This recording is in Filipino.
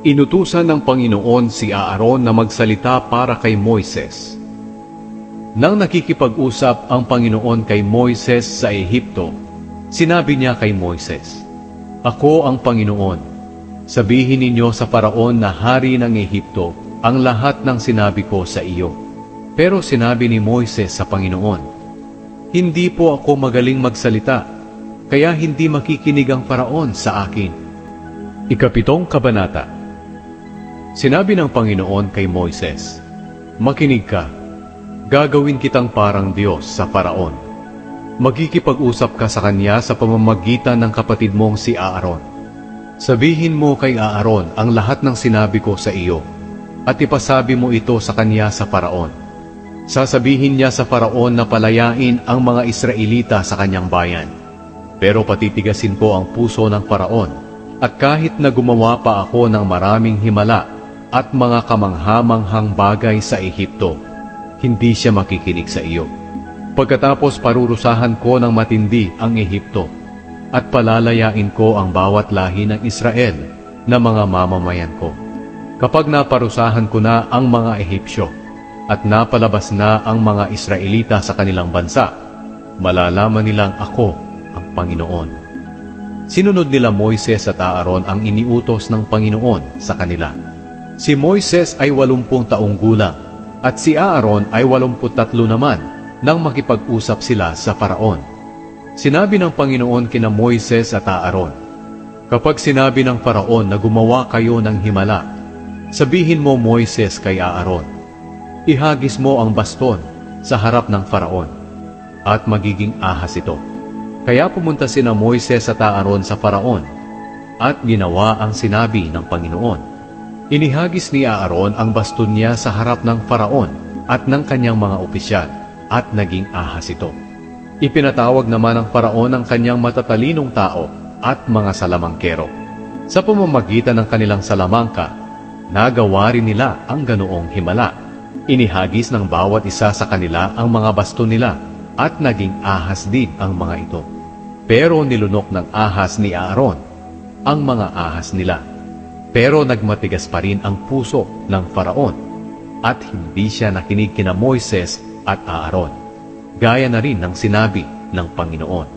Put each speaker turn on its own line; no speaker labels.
Inutusan ng Panginoon si Aaron na magsalita para kay Moises. Nang nakikipag-usap ang Panginoon kay Moises sa Ehipto, sinabi niya kay Moises, "Ako ang Panginoon. Sabihin ninyo sa Paraon na hari ng Ehipto ang lahat ng sinabi ko sa iyo." Pero sinabi ni Moises sa Panginoon, "Hindi po ako magaling magsalita, kaya hindi makikinig ang Paraon sa akin." Ikapitong kabanata. Sinabi ng Panginoon kay Moises, "Makinig ka, gagawin kitang parang Diyos sa Paraon. Magkikipag-usap ka sa kanya sa pamamagitan ng kapatid mong si Aaron. Sabihin mo kay Aaron ang lahat ng sinabi ko sa iyo, at ipasabi mo ito sa kanya sa Paraon. Sasabihin niya sa Paraon na palayain ang mga Israelita sa kanyang bayan. Pero patitigasin ko ang puso ng Paraon, at kahit na gumawa pa ako ng maraming himala at mga kamanghamanghang bagay sa Ehipto, hindi siya makikinig sa iyo. Pagkatapos parurusahan ko ng matindi ang Ehipto, at palalayain ko ang bawat lahi ng Israel na mga mamamayan ko. Kapag naparusahan ko na ang mga Ehipsyo, at napalabas na ang mga Israelita sa kanilang bansa, malalaman nilang ako ang Panginoon." Sinunod nila Moises at Aaron ang iniutos ng Panginoon sa kanila. Si Moises ay 80 taong gulang, at si Aaron ay 83 naman nang makipag-usap sila sa Paraon. Sinabi ng Panginoon kina Moises at Aaron, "Kapag sinabi ng Paraon na gumawa kayo ng himala, sabihin mo Moises kay Aaron, ihagis mo ang baston sa harap ng Paraon, at magiging ahas ito." Kaya pumunta sina Moises at Aaron sa Paraon, at ginawa ang sinabi ng Panginoon. Inihagis ni Aaron ang baston niya sa harap ng Paraon at ng kanyang mga opisyal, at naging ahas ito. Ipinatawag naman ng Paraon ang kanyang matatalinong tao at mga salamangkero. Sa pamamagitan ng kanilang salamangka, nagawa rin nila ang ganoong himala. Inihagis ng bawat isa sa kanila ang mga baston nila, at naging ahas din ang mga ito. Pero nilunok ng ahas ni Aaron ang mga ahas nila. Pero nagmatigas pa rin ang puso ng Paraon, at hindi siya nakinig kina Moises at Aaron, gaya na rin ng sinabi ng Panginoon.